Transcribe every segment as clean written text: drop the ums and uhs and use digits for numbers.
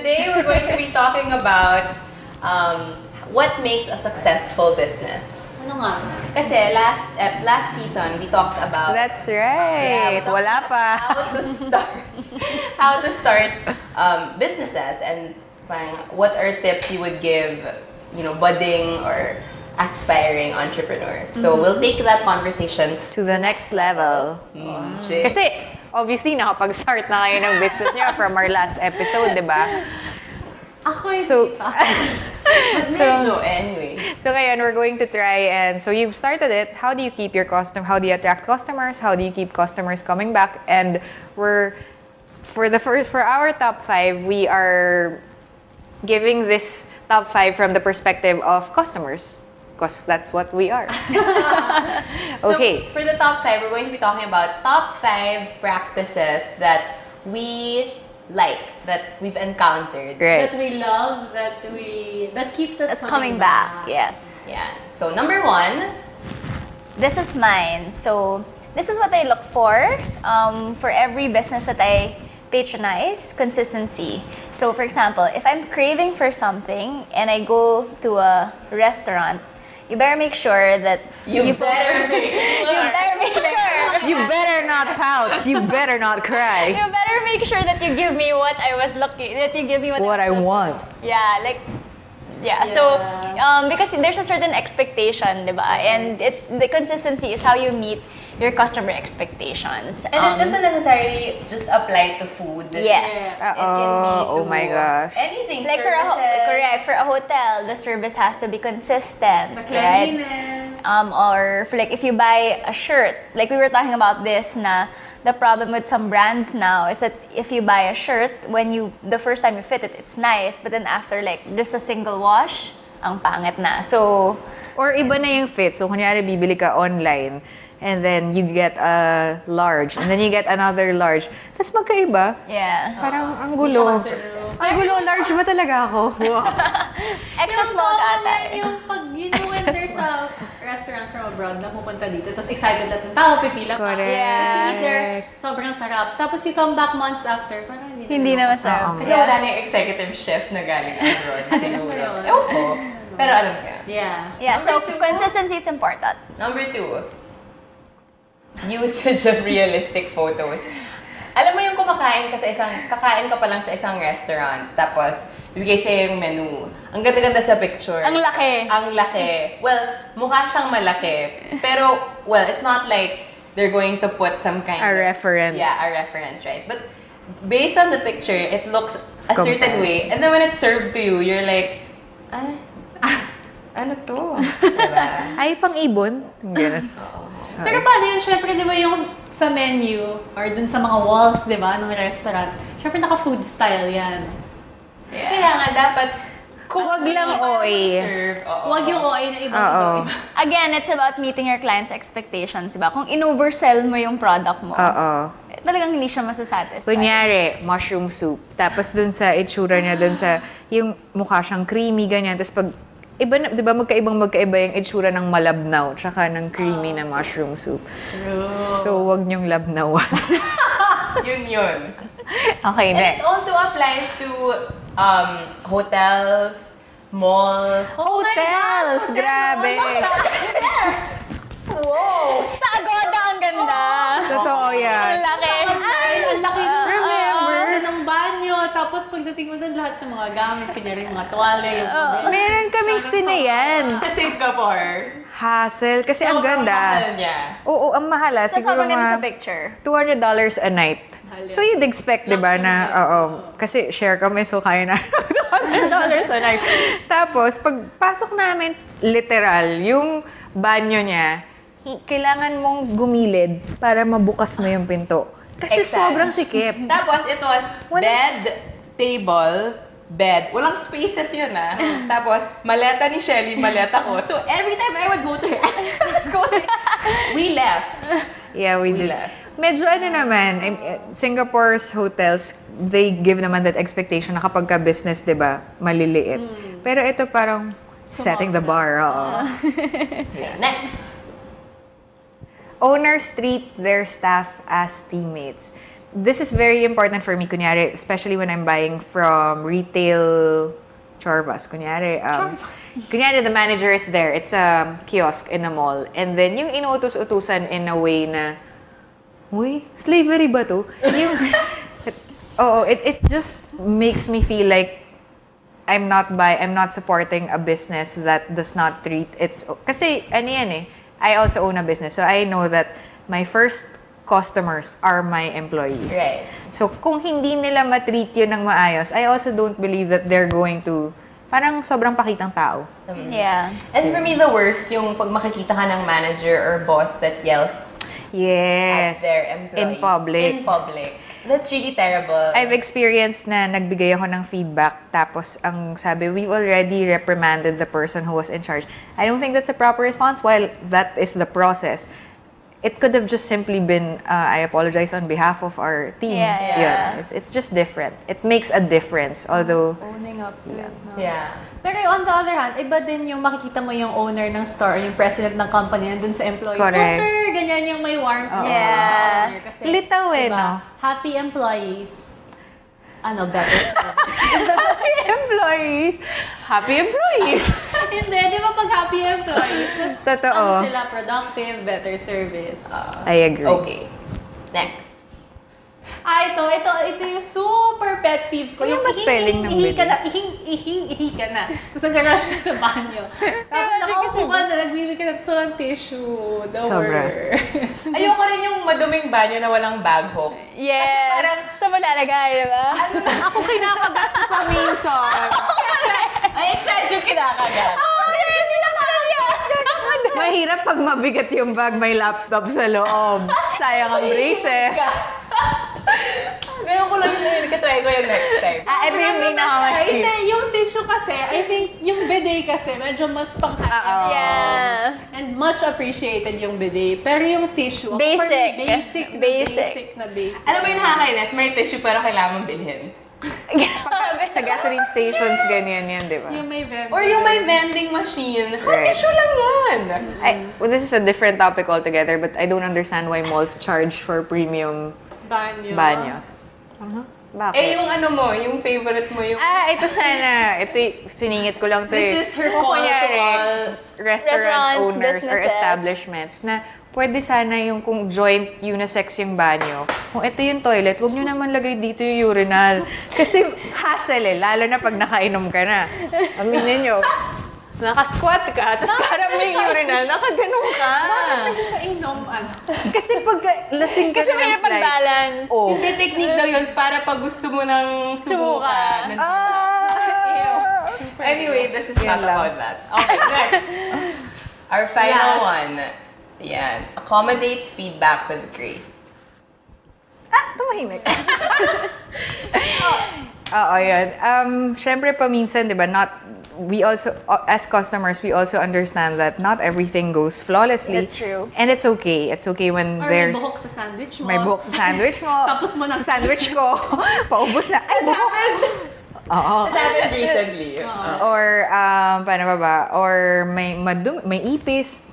today we're going to be talking about what makes a successful business. Ano nga? Kasi last season we talked about. That's right. Yeah, Wala pa. How to start businesses and what are tips you would give, budding or aspiring entrepreneurs. So we'll take that conversation To the next level. Kasi, obviously, nakapag-start na kayo ng business niyo from our last episode, di ba? Ako So, anyway. So ngayon, we're going to try and, so you've started it. How do you keep your how do you attract customers? How do you keep customers coming back? And for our top 5, we are giving this top 5 from the perspective of customers. Because that's what we are. Okay. So for the top 5, we're going to be talking about top 5 practices that we like, that we've encountered. Right. That we love, that keeps us coming back. Yes. Yeah. So number 1. This is mine. So this is what I look for every business that I patronize: consistency. So for example, if I'm craving for something and I go to a restaurant, you better make sure that You better make sure. You better not pout. You better not cry. You better make sure that you give me what I was looking. That you give me what I want. Yeah, So because there's a certain expectation, diba? And the consistency is how you meet your customer expectations. And it doesn't necessarily just apply to food. Yes. It can be to Oh my gosh. anything. Like for a hotel, the service has to be consistent, The right? cleanliness. Or for if you buy a shirt, like we were talking about this, na the problem with some brands now is that if you buy a shirt, the first time you fit it, it's nice, but then after just a single wash, ang pangit na. So, Or iba na yung fit. So, kunyari, bibili ka online, and then you get a large, and then you get another large. Tapos magkaiba. yeah. Parang ang gulo. Ang gulo, large ba talaga ako? Wow. Extra small ka ata. Yung when there's a restaurant from abroad na pupunta dito, tapos excited lahat ng tao, pipila ka. Correct. Tapos you eat there, sobrang sarap. Tapos you come back months after, parang Hindi na masarap. Kasi wala na yung executive chef na galing abroad. Siguro. Ewan ko. Pero alam ko yan. Yeah, so Number 2. consistency is important. Number 2, usage of realistic photos. Alam mo yung kakain ka pa lang sa isang restaurant, tapos bibigay sa'yo yung menu. Ang ganda-ganda sa picture. Ang laki. Ang laki. Well, mukha siyang malaki. Pero, it's not like they're going to put some kind A of... reference. Yeah, a reference, right? But based on the picture, it looks a certain way. And then when it's served to you, you're like, ano to? Diba? Ay, pang-ibon. Ganun. Pero paano yun? Siyempre, di ba yung sa menu or dun sa mga walls, di ba, ng restaurant, siyempre naka-food style yan. Yeah. Kaya nga, dapat Huwag lang OA. Huwag yung OA na iba. Again, it's about meeting your client's expectations, diba? Kung in-oversell mo yung product mo, talagang hindi siya masasatisfy. Kunyari, mushroom soup. Tapos dun sa itsura niya, dun sa, yung mukha siyang creamy, ganyan. Tapos pag, iba na, di ba magkaiba yung itsura ng malabnaw, tsaka ng creamy na mushroom soup. So, wag niyong labnawan. Yun. Okay, And next. it also applies to hotels, malls. Hotels! Grabe! Wow! Sa Agoda, ang ganda! Totoo yan. Ang laki! Ang laki Remember? ng banyo. Tapos pagdating mo doon, lahat ng mga gamit, kunyari yung mga tuwalya, yung Meron kaming sinayan. Sa Singapore. Hassle. Kasi ang Sobrang ganda. mahal niya. Oo, ang mahal. Siguro Sobrang ganda sa mga picture. $200 a night. So you'd expect, di ba, na, kasi share kami, so kaya na $200 a night. Tapos, pagpasok namin, literal, yung banyo niya, kailangan mong gumilid para mabukas mo yung pinto. Kasi sobrang sikip. Tapos, it was bed, table, bed. Walang spaces yun, Tapos, maleta ni Shelly, maleta ko. So, every time I would go there, we left. Yeah, we did. left. Medyo naman, Singapore's hotels, they give naman that expectation na kapag ka business, di ba, maliliit. Pero ito parang setting the bar. Yeah. Next. Owners treat their staff as teammates. this is very important for me, kunyari, especially when I'm buying from retail chorvas. Kunyari, the manager is there. It's a kiosk in a mall. And then, yung inuutos-utusan in a way na, uy, slavery ba to? It just makes me feel like I'm not supporting a business that does not treat its... Kasi, ano yan eh, I also own a business. So, I know that my first customers are my employees. Right. So, kung hindi nila matreat yun ng maayos, I also don't believe that they're going to... Parang sobrang pakitang tao. Yeah. And for me, the worst, yung pag makikita ka ng manager or boss that yells Yes. at their employees. In public. In public. That's really terrible. I've experienced na nagbigay ako ng feedback tapos ang sabi, we've already reprimanded the person who was in charge. I don't think that's a proper response. While that is the process, it could have just simply been, I apologize on behalf of our team. Yeah. It's just different. It makes a difference. Although, Owning up to it. No? Yeah. Pero on the other hand, iba din yung makikita mo yung owner ng store, yung president ng company, nandun sa employees. Correct. Oh, sir, ganyan yung may warmth sa owner. Kasi, litaw eh, diba, no? happy employees, better service. Happy employees! Happy employees! Hindi, di ba pag happy employees, mas Totoo. sila, productive, better service. I agree. Okay. Next. Ito yung super pet peeve ko. Yung spelling ng ihi ka bebe. na, ihi ka na. Tapos nag-rush ka sa banyo. Tapos nakaupo ka na, nagbibig ka ng sulang tissue. The Sobra. worst. Ayoko rin yung maduming banyo na walang bag hook. Yes. parang, sa mo lalagay, diba? Ako kinakagat ko pa minsan. Ay, exact yung kinakagat. Mahirap pag mabigat yung bag, may laptop sa loob. Sayang ang braces. Ngayon ko lang yun, katry ko yung next time. Ito yung pinaka-mahirap. Hindi, yung tissue kasi, I think yung bidet kasi, medyo mas pang-high. Yeah. And much appreciated yung bidet. Pero yung tissue, Basic. for me, basic na basic. Alam mo yung nakakainis, may tissue pero kailangan mong bilhin. Sa gasoline stations, ganyan yan, di ba? Yung may vending. Or yung may vending machine. Right. Tissue lang yan. Well, this is a different topic altogether, but I don't understand why malls charge for premium banyos. Bakit? Eh, yung ano mo, yung favorite mo, yung... Ito sana. Ito, siningit ko lang to This is her call to all restaurant restaurants, owners or businesses. establishments na pwede sana yung kung joint unisex yung banyo. Kung ito yung toilet, huwag nyo naman lagay dito yung urinal. Kasi hassle eh, lalo na pag nakainom ka na. Aminin nyo, nakasquat ka, tapos parang may urinal, nakaganon ka. Kainom, Kasi pag lasing ka Kasi na ng mahirap slide. mag-balance. Oh. Hindi, technique daw yun para pag gusto mo nang subukan. Anyway, this is not about that. Okay, next. Our final one. Yan. Accommodates feedback with grace. Tumahimik. Oo, yun. Syempre paminsan, di ba, we also, as customers, we also understand that not everything goes flawlessly. That's true. And it's okay. It's okay when Or there's... may buhok sa sandwich mo. May buhok sa sandwich mo. Tapos mo na- Sa sandwich ko. Paubos na. Ay, buhok! Oo. That happened recently. Or, paano ba? Or may ipis.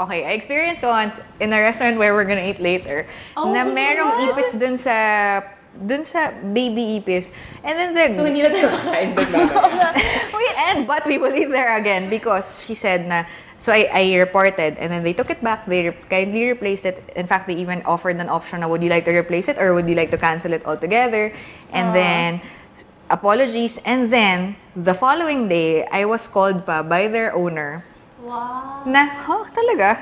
Okay, I experienced once in a restaurant where we're gonna eat later na merong ipis dun sa baby ipis. And then So, hindi na tayo kakain doon but we will eat there again because she said na, so I reported and then they took it back, they kindly replaced it. In fact, they even offered an option na would you like to replace it or would you like to cancel it altogether? And then, apologies. And then, the following day, I was called pa by their owner Wow. na, talaga?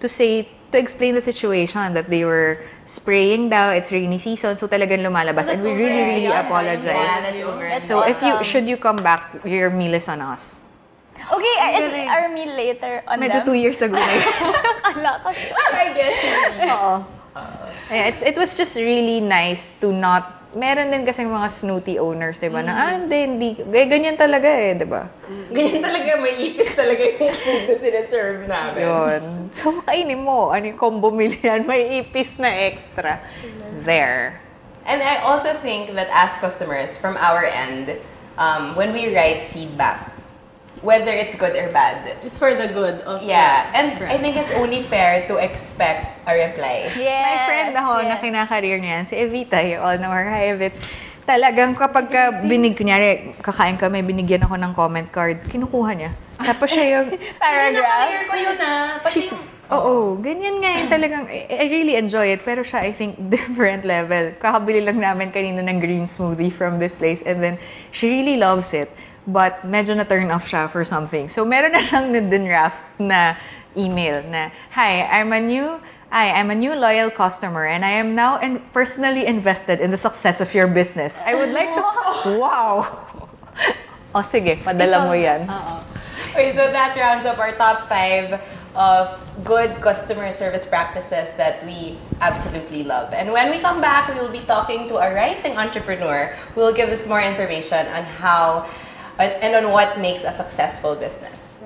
To explain the situation that they were spraying daw, it's rainy season, so talagang lumalabas. And we really apologize. Yeah, that's over. That's So awesome. should you come back, your meal is on us. Okay, is our meal later on Medyo 2 years ago na yun. I guess hindi. Oo. Yeah, it was just really nice to not... Meron din kasing mga snooty owners, diba? Na, hindi. Ganyan talaga eh, diba? Ganyan talaga, may ipis talaga yung food na sinaserve namin. Yun. So, kainin mo. Ano yung combo meal yan? May ipis na extra. There. And I also think that as customers, from our end, when we write feedback, whether it's good or bad. It's for the good of Yeah, the and brand. I think it's only fair to expect a reply. Yes, My friend ako na kinakareer niyan, si Evita, you all know her, hi Evit. Talagang kapag kunyari, kakain kami, binigyan ako ng comment card, kinukuha niya. Tapos siya yung Kinakareer ko yun she's, ganyan nga yung talagang, I really enjoy it. Pero siya, I think, different level. Kakabili lang namin kanina ng green smoothie from this place and then she really loves it. But medyo na-turn off siya for something. So meron na siyang din-draft na email na, Hi, I'm a new loyal customer and I am now personally invested in the success of your business. I would like to... Wow! O sige, padala mo yan. Okay, so that rounds up our top 5 of good customer service practices that we absolutely love. And when we come back, we will be talking to a rising entrepreneur who will give us more information on how and on what makes a successful business.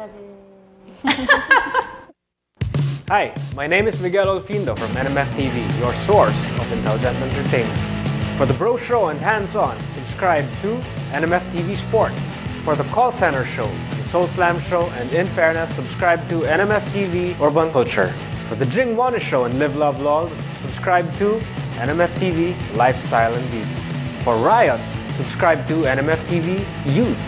Hi, my name is Miguel Olfindo from NMF TV, your source of intelligent entertainment. For the Bro Show and Hands-On, subscribe to NMF TV Sports. For the Call Center Show, the Soul Slam Show, and In Fairness, subscribe to NMF TV Urban Culture. For the Jing Wonna Show and Live Love Lols, subscribe to NMF TV Lifestyle and Beauty. For Riot, subscribe to NMF TV Youth.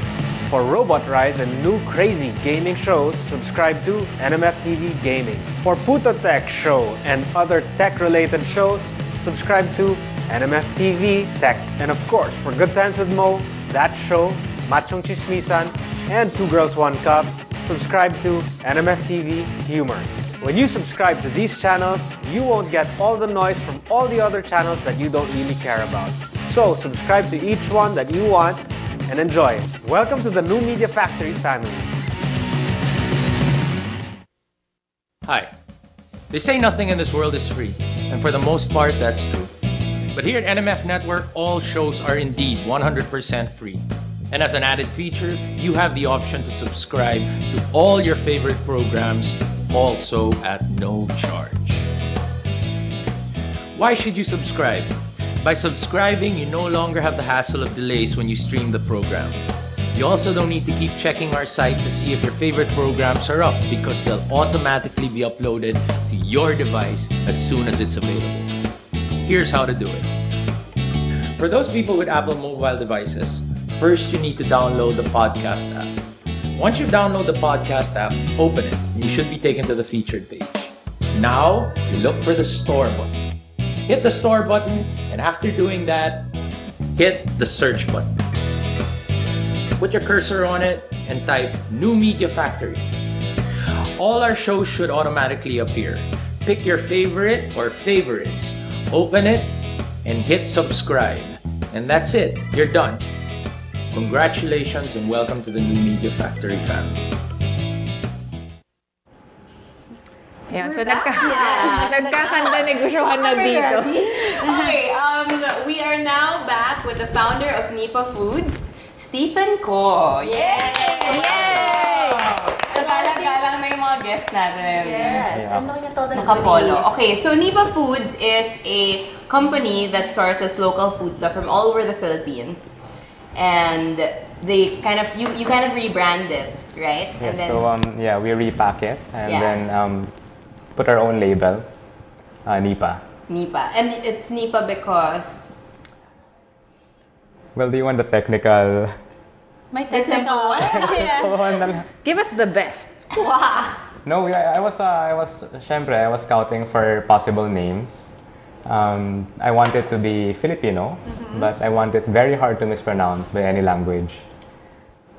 For Robot Rise and new crazy gaming shows, subscribe to NMF TV Gaming. For Puto Tech Show and other tech-related shows, subscribe to NMF TV Tech. And of course, for Good Times with Mo, that show, Machong Chismisan, and Two Girls One Cup, subscribe to NMF TV Humor. When you subscribe to these channels, you won't get all the noise from all the other channels that you don't really care about. So subscribe to each one that you want and enjoy. Welcome to the New Media Factory family. Hi. They say nothing in this world is free, and for the most part, that's true. But here at NMF Network, all shows are indeed 100% free. And as an added feature, you have the option to subscribe to all your favorite programs, also at no charge. Why should you subscribe? By subscribing, you no longer have the hassle of delays when you stream the program. You also don't need to keep checking our site to see if your favorite programs are up because they'll automatically be uploaded to your device as soon as it's available. Here's how to do it. For those people with Apple mobile devices, first you need to download the podcast app. Once you download the podcast app, open it. You should be taken to the featured page. Now, you look for the store button. Hit the store button, and after doing that, hit the search button. Put your cursor on it and type New Media Factory. All our shows should automatically appear. Pick your favorite or favorites, open it, and hit subscribe. And that's it, you're done. Congratulations and welcome to the New Media Factory family. Yeah, so nagkakanda-negosyohan na dito. Okay, we are now back with the founder of Nipa Foods, Stephen Ko. Yay! Galang na yung mga guests natin. Yes. Nakapolo. Okay, so Nipa Foods is a company that sources local food stuff from all over the Philippines. And they kind of, you kind of rebrand it, right? Yes, and then, so we repack it and then put our own label, Nipa. Nipa. And it's Nipa because... Well, do you want the technical? My technical. Give us the best. Wow. No, I was scouting for possible names. I want it to be Filipino, but I want it very hard to mispronounce by any language.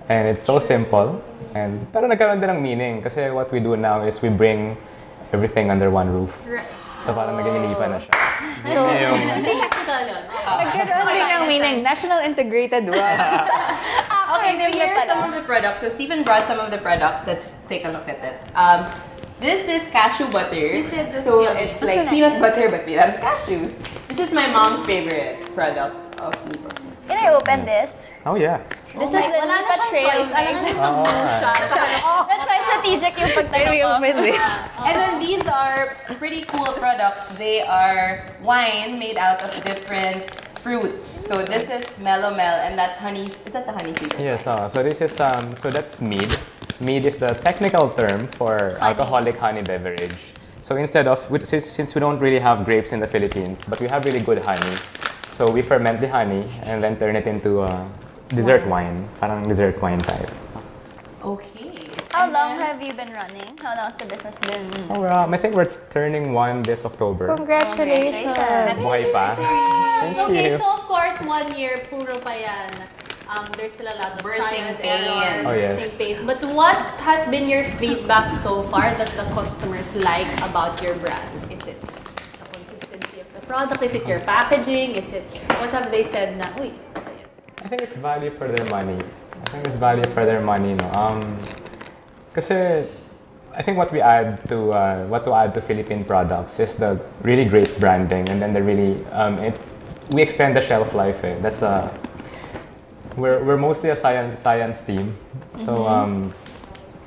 And it's so simple. Pero nagkaroon din ng meaning kasi what we do now is we bring everything under one roof. So parang naging Nipa na siya. So, hindi technical yun. Nagkaroon din ng meaning. National Integrated One. Okay, so here are some of the products. So Stephen brought some of the products. Let's take a look at it. This is cashew butter. So it's like peanut butter but without cashews. This is my mom's favorite product of Nipa. Can I open this? Oh yeah. This is the Nipa trail mix. That's why strategic yung pagtanong ko. And then these are pretty cool products. They are wine made out of different fruits. So this is Mellow Mel and that's honey. Is that the honey seed? Yes. So this is so that's mead. Mead is the technical term for alcoholic honey beverage. So instead of, since we don't really have grapes in the Philippines, but we have really good honey, so we ferment the honey and then turn it into a dessert wine, parang dessert wine type. Okay. How long have you been running? How long has the business been? Oh, I think we're turning 1 this October. Congratulations! Buhay pa. Thank Okay, you. so of course, 1 year, puro pa yan. There's still a lot of trial and error, Oh, yes. birthing pains. But what has been your feedback so far that the customers like about your brand? Is it the consistency of the product? Is it your packaging? Is it, what have they said na, uy, I think it's value for their money. No? Kasi I think what to add to Philippine products is the really great branding, and then the really we extend the shelf life. That's we're mostly a science team, so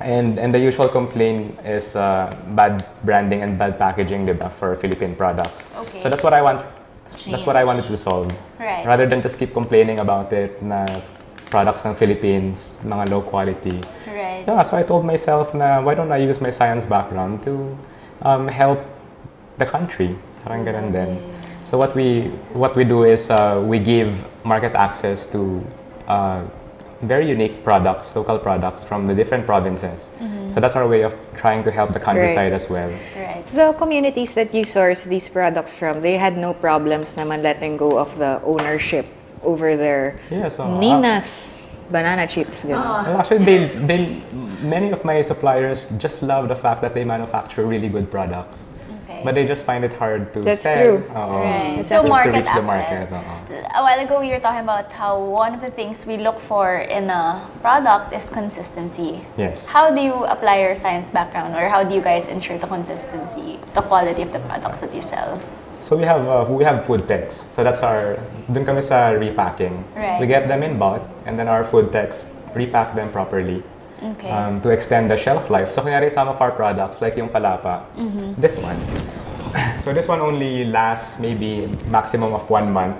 and the usual complaint is bad branding and bad packaging, diba, for Philippine products. Okay. So that's what I want. That's what I wanted to solve. Right. Rather than just keep complaining about it na products ng Philippines, mga low quality. Right. So I told myself na why don't I use my science background to help the country. Parang ganun din. So what we do is we give market access to very unique products, local products from the different provinces. So that's our way of trying to help the countryside as well. Right. The communities that you source these products from, they had no problems naman letting go of the ownership over their Yeah, so, Nina's banana chips. Ganun. Well, actually, many of my suppliers just love the fact that they manufacture really good products. Okay. But they just find it hard to That's sell. true. Right. To So market reach the access. market. A while ago, we were talking about how one of the things we look for in a product is consistency. Yes. How do you apply your science background, or how do you guys ensure the consistency, the quality of the products that you sell? So we have food techs. So that's dun kami sa repacking. Right. We get them in bulk, and then our food techs repack them properly. Okay. To extend the shelf life. So kunyari some of our products, like yung palapa, this one. So this one only lasts maybe maximum of 1 month,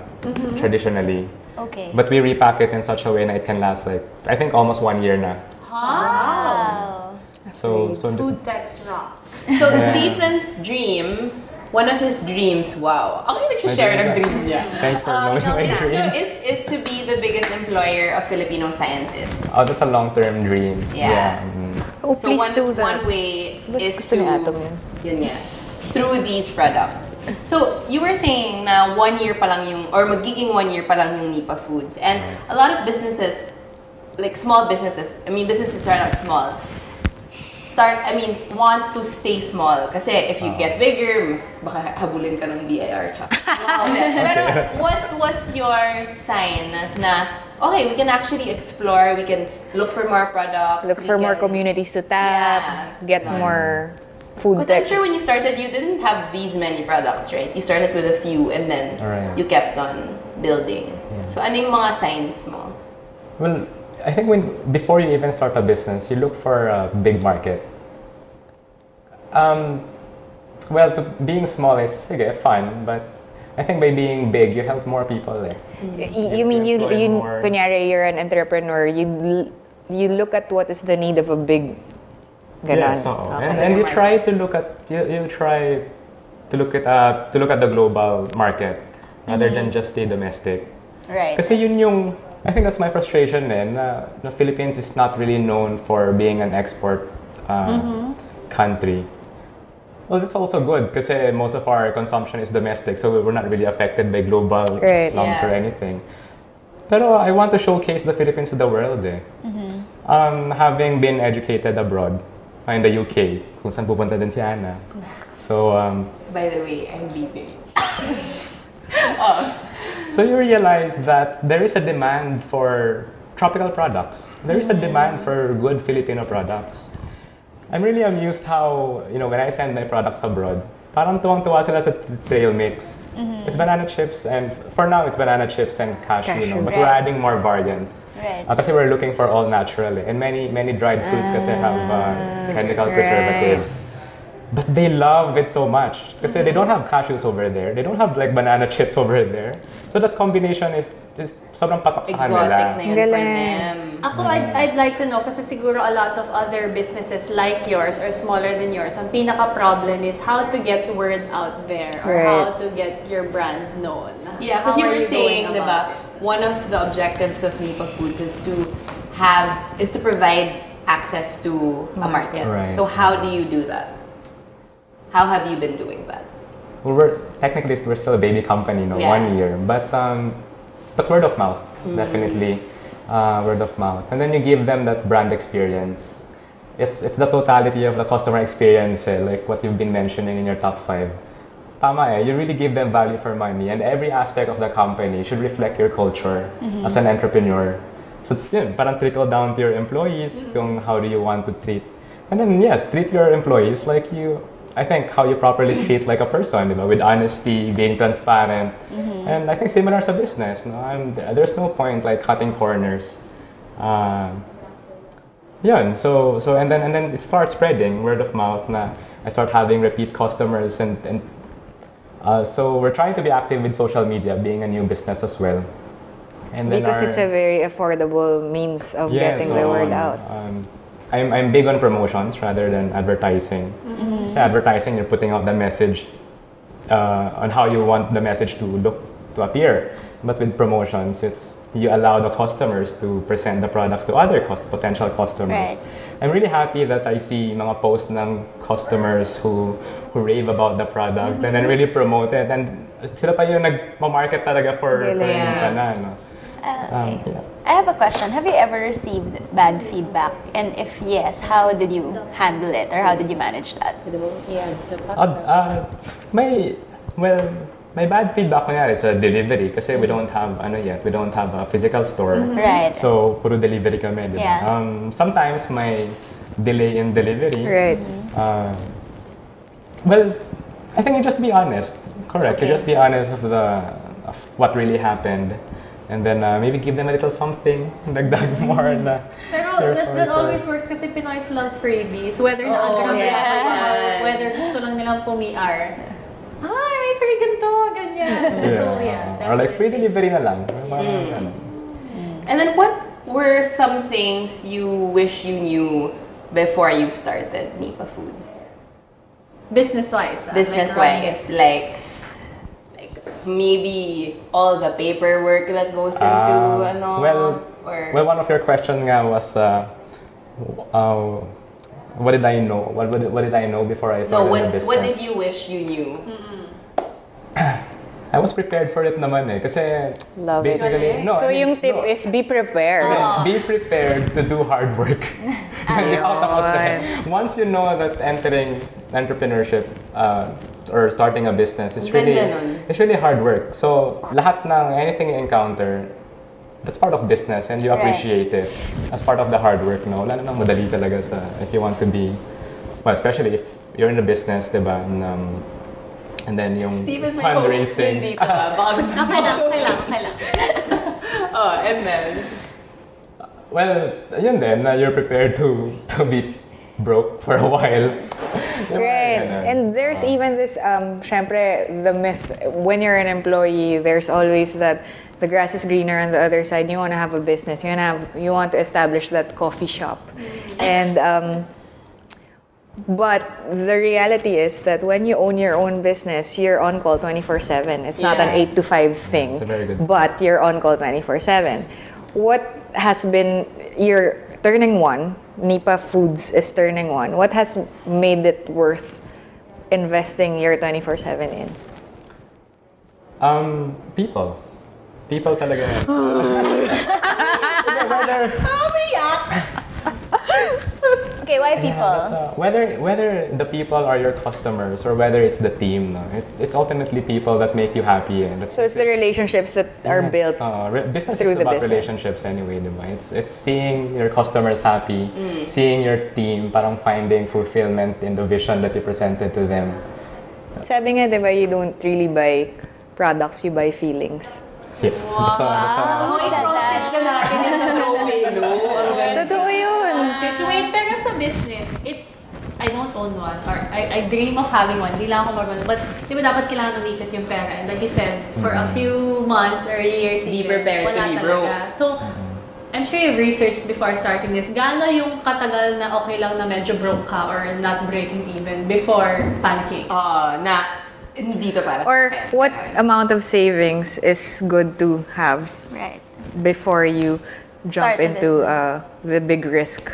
traditionally. Okay. But we repack it in such a way that it can last like, I think almost 1 year na. Wow. So food techs rock? So, Stephen's dream, one of his dreams, wow. Ako yung nag-share ng dream niya. Thanks for knowing my dream. Is to be the biggest employer of Filipino scientists. Oh, that's a long-term dream. Yeah. Oh, So please one, do that. one way is Gusto to, ni Atom yun. yun nga, through these products. So, you were saying na 1 year pa lang yung, or magiging 1 year pa lang yung Nipa Foods. And a lot of businesses, like small businesses, I mean businesses are not small, want to stay small. Kasi if you get bigger, mas baka habulin ka ng BIR tsaka. Pero what was your sign na, okay, we can actually explore, we can look for more products. Look for more communities to tap, get more food Because tech. I'm sure when you started, you didn't have these many products, right? You started with a few and then Alright. you kept on building. So ano yung mga signs mo? Well, I think before you even start a business, you look for a big market. Well, being small is sige, fun, but I think by being big, you help more people. You mean you employ more. kunyari, you're an entrepreneur, you look at what is the need of a big ganon. Yes, Okay. and you try to look at the global market rather than just the domestic. Right. Kasi yun yung, I think that's my frustration din, na Philippines is not really known for being an export country. Well, that's also good kasi most of our consumption is domestic, so we're not really affected by global Right. slums or anything. Pero I want to showcase the Philippines to the world eh. Having been educated abroad, in the UK, kung saan pupunta din si Ana. So, By the way, I'm leaving. so you realize that there is a demand for tropical products. There is a demand for good Filipino products. I'm really amused how, when I send my products abroad, parang tuwang-tuwa sila sa trail mix. It's banana chips, and for now it's banana chips and cashew, but we're adding more variants. Right. Kasi we're looking for all natural and many dried foods kasi have chemical preservatives. But they love it so much kasi they don't have cashews over there. They don't have like banana chips over there. So that combination is it's sobrang patok sa kanila. Exotic na yun for Galing. them. Ako, I'd like to know, kasi siguro a lot of other businesses like yours or smaller than yours, ang pinaka-problem is how to get word out there or Right. how to get your brand known. Yeah, How because you are were saying, going diba, about it? one of the objectives of Nipa Foods is to provide access to a market. Right. So how do you do that? How have you been doing that? Well, we're still a baby company, no, Yeah. 1 year. But word of mouth, definitely, word of mouth. And then you give them that brand experience. It's the totality of the customer experience, like what you've been mentioning in your top 5. Tama you really give them value for money, and every aspect of the company should reflect your culture as an entrepreneur. So yun, parang trickle down to your employees, kung how do you want to treat. And then yes, treat your employees like I think how you properly treat like a person, diba? With honesty, being transparent. And I think similar sa business, no? There's no point like cutting corners. Yun, so and then it starts spreading, word of mouth na I start having repeat customers and so we're trying to be active with social media, being a new business as well. And then Because it's a very affordable means of getting the word out. I'm big on promotions rather than advertising. So advertising, you're putting out the message on how you want the message to appear. But with promotions, you allow the customers to present the products to other potential customers. Right. I'm really happy that I see mga posts ng customers who rave about the product and then really promote it. And sila pa yung nag-market talaga for Nipa na, no? Okay. I have a question. Have you ever received bad feedback? And if yes, how did you handle it or how did you manage that? My bad feedback kunyari sa delivery kasi we don't have a physical store. Right. So puro delivery kami, di ba? Yeah. Sometimes may delay in delivery. Right. Well, I think you just be honest. Correct. Okay. You just be honest of what really happened. And then maybe give them a little something, dagdag more na. Pero you're that sorry for- always works kasi Pinoys love freebies. Whether na-agree yeah. or whether gusto lang nilang pumi-ar. Ay, may free ganito, ganyan. So yeah, Or like free definitely. delivery na lang. And then what were some things you wish you knew before you started Nipa Foods? Business-wise. Business-wise, like maybe all the paperwork that goes into Well, one of your questions nga was what did I know? What did I know before I started the business? what did you wish you knew? I was prepared for it naman kasi Love it. basically no. So I mean, yung tip no. is be prepared. Be prepared to do hard work. Hindi out ako once you know that entering entrepreneurship or starting a business is really hard work. So lahat ng anything you encounter, that's part of business and you appreciate it as part of the hard work. No, wala namang madali talaga if you want to be, well, especially if you're in the business, diba? And then yung Steven, may fundraising. host dito ba? Baka gusto mo. Kailang. And then? Well, yun din, you're prepared to be broke for a while. Right. And there's even this, syempre, the myth, when you're an employee, there's always that the grass is greener on the other side. You want to have a business. You want to establish that coffee shop. And, but the reality is that when you own your own business, you're on call 24/7. It's not an 8 to 5 thing. That's very good. But you're on call 24/7. What has been your turning one? Nipa Foods is turning one. What has made it worth investing your 24/7 in? People. People talaga yan. Okay, why people? Whether the people are your customers or whether it's the team, no? It's ultimately people that make you happy. So it's the relationships that are built. Business through is the about business. relationships anyway, diba? It's seeing your customers happy, seeing your team parang finding fulfillment in the vision that you presented to them. Sabi nga, diba, you don't really buy products, you buy feelings. Yeah. That's all. I-cross-stitch na natin yung sa throwaway, no? Totoo yun. Wait, pero sa business, it's I don't own one, or I dream of having one, di lang ako marunong. But di ba dapat kailangan umikot yung pera? And like you said, for a few months or years, Be even, prepared to wala be talaga. broke. So, I'm sure you've researched before starting this. Gaano yung katagal na okay lang na medyo broke ka or not breaking even before panicking? Na hindi to para Or what amount of savings is good to have Right. before you jump Start a into business. the big risk?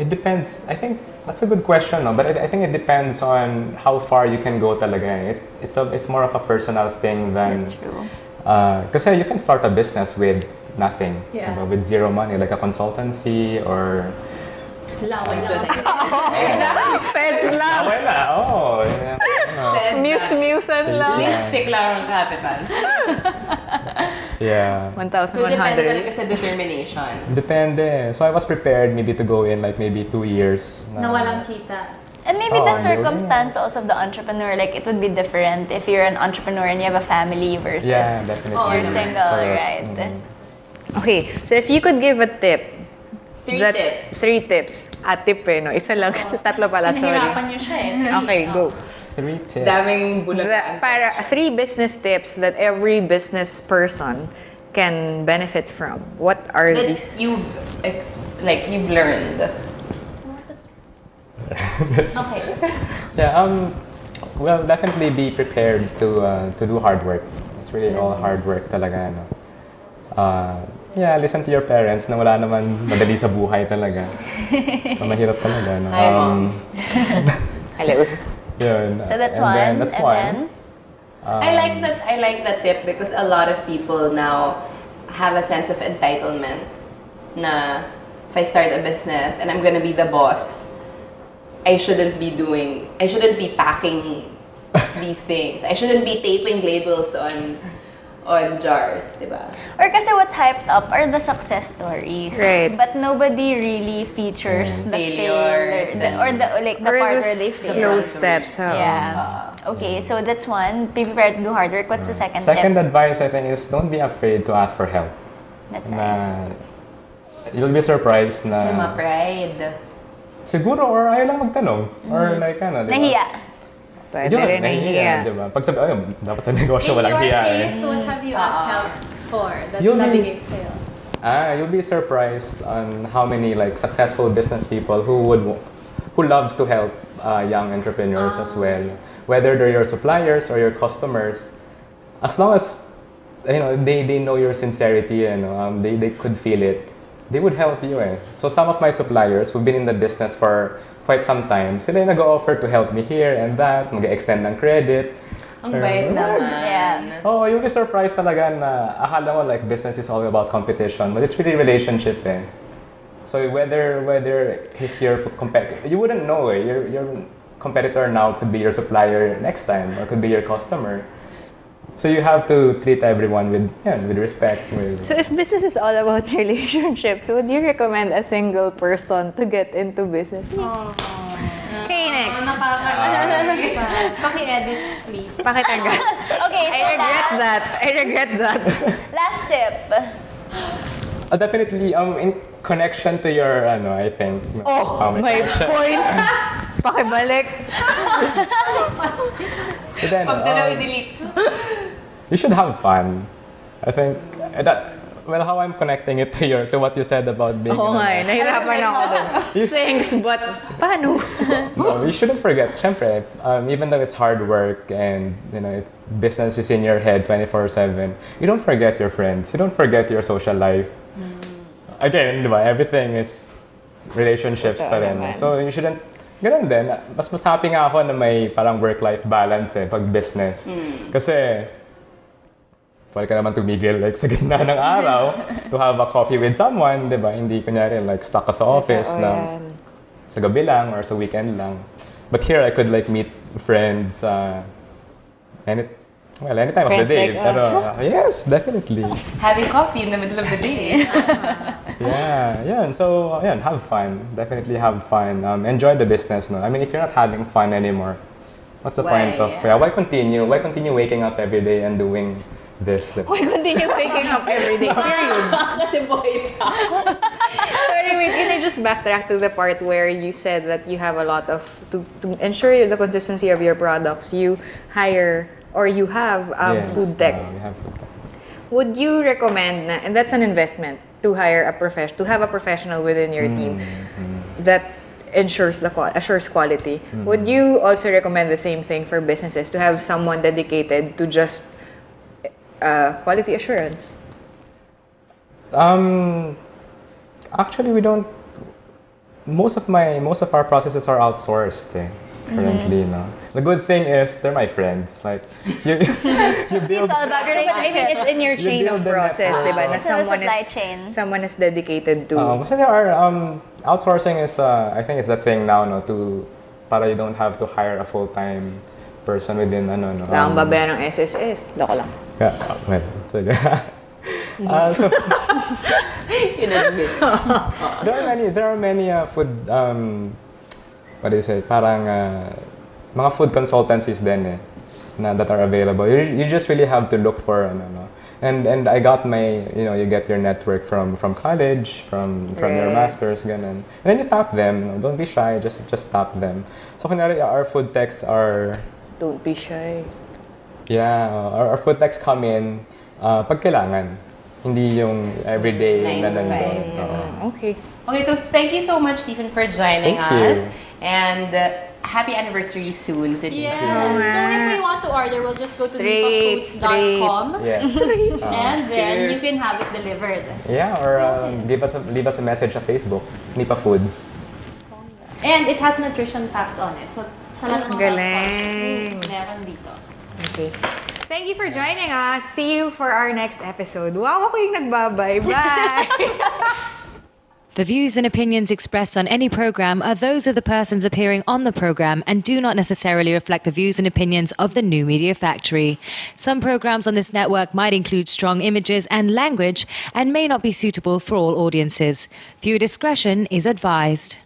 It depends. I think that's a good question, no? But I think it depends on how far you can go talaga. It's more of a personal thing than... That's true. Because you can start a business with nothing, Yeah. with zero money, like a consultancy or... Laway So, lang. Pets lang! Okay na, oh. Yeah. Muse-musean lang. Lipstick lang ang capital. Yeah. So, depende 1,100. talaga sa determination. Depende. So I was prepared maybe to go in like maybe 2 years. Na walang kita. And maybe Oh, the yun. circumstance also of the entrepreneur, like it would be different if you're an entrepreneur and you have a family versus Yeah, definitely. you're single, Correct. right? Okay, so if you could give a tip, Three tips. 3 tips. Tip no? Isa lang, tatlo pala, sorry. Nahirapan niyo siya eh. Okay, go. 3 tips. Daming bulagan. Para 3 business tips that every business person can benefit from. What are That these? you've learned. Okay. Yeah, well, definitely be prepared to do hard work. It's really all hard work talaga, no? Yeah, listen to your parents na wala naman madali sa buhay talaga. So, mahirap talaga, no? Hi, Mom. Hello. Yun. So that's And one. then, that's and one. then I like that tip because a lot of people now have a sense of entitlement na if I start a business and I'm gonna be the boss, I shouldn't be packing these things. I shouldn't be taping labels on jars, diba? or kasi what's hyped up are the success stories. Right. But nobody really features the Failures failure, or the Or part the where they slow fail. steps. Yeah. Okay, so that's one. Be prepared to do hard work. What's the second Second tip? advice, I think, is don't be afraid to ask for help. That's nice. Na, you'll be surprised na... Kasi ma-pride. Siguro, or ayaw lang magtanong. Or like, ano, di ba? Nahiya. Pwede rin nahihiya, di ba? Pag sabi, ayun, dapat sa negosyo walang In your hiya eh. case, what have you asked help for that You'll be- navigate sa'yo? You'll be surprised on how many like successful business people who loves to help young entrepreneurs as well. Whether they're your suppliers or your customers, as long as they know your sincerity and they could feel it, they would help you eh. So some of my suppliers who've been in the business for quite some time, sila yung nag-offer to help me here and that, mag-extend ng credit. Ang bait naman. Yeah. Oh, you'll be surprised talaga na akala mo like business is all about competition, but it's really relationship eh. So whether he's your competitor, you wouldn't know eh. Your competitor now could be your supplier next time or could be your customer. So you have to treat everyone with respect. So if business is all about relationships, would you recommend a single person to get into business? Okay, next. Paki-edit, please. Pakitanggal. Okay, so I regret that. last tip. Definitely in connection to your I think. My point. Pakibalik. But then, Pag na i-delete. you should have fun. I think how I'm connecting it to what you said about being. Oo nga, nahirapan ako dun. Thanks, but paano? No, you shouldn't forget. Syempre, even though it's hard work and business is in your head 24/7, you don't forget your friends. You don't forget your social life. Again, di ba? Everything is relationships pa rin. So you shouldn't. Ganun din. Mas happy nga ako na may parang work-life balance pag business. Kasi pwede ka naman tumigil like sa gitna ng araw to have a coffee with someone, di ba? Hindi kunyari like stuck ka sa office na sa gabi lang or sa weekend lang. But here I could like meet friends anytime of the day. Like Pero yes, definitely. Having coffee in the middle of the day. Yeah. So have fun. Definitely have fun. Enjoy the business. No, I mean, if you're not having fun anymore, what's the point of why continue? Why continue waking up every day and doing this. We continue waking up every day. Period. Kasi boy pa. Sorry, wait, can I just backtrack to the part where you said that you have a lot of, to ensure the consistency of your products, you hire or you have Yes, food tech. we have food tech. Would you recommend, and that's an investment, to hire to have a professional within your team that assures quality? Would you also recommend the same thing for businesses, to have someone dedicated to just quality assurance? Actually, we don't. Most of our processes are outsourced currently. No, the good thing is they're my friends. Like you build. It's all about I relationship. mean, it's in your chain of build the process, network. diba? Na It's in the supply chain. someone is dedicated to. Kasi there are outsourcing is I think is the thing now, no, to para you don't have to hire a full-time person within no. Lang babaya ng SSS. Loko lang. Yeah, well, so, there are many food what do you say, parang mga food consultancies din that are available. You just really have to look for and I got my, you get your network from college, from your masters, ganun. And then you tap them, don't be shy, just tap them. So kunyari, our food techs are, Don't be shy. yeah, our food techs come in pag kailangan, hindi yung everyday 9 na to nandun. 5. Oo. Okay. Okay, so thank you so much, Stephen, for joining Thank us. you. And happy anniversary soon to Yeah. Nipa. So if we want to order, we'll just go to Straight. nipafoods.com Yeah. and then you can have it delivered. Yeah, or leave us a message on Facebook, Nipa Foods. And it has nutrition facts on it. So sa lahat ng Galing. meron dito. Okay. Thank you for joining us. See you for our next episode. Wow, ako yung nagbabay. Bye! The views and opinions expressed on any program are those of the persons appearing on the program and do not necessarily reflect the views and opinions of the New Media Factory. Some programs on this network might include strong images and language and may not be suitable for all audiences. Viewer discretion is advised.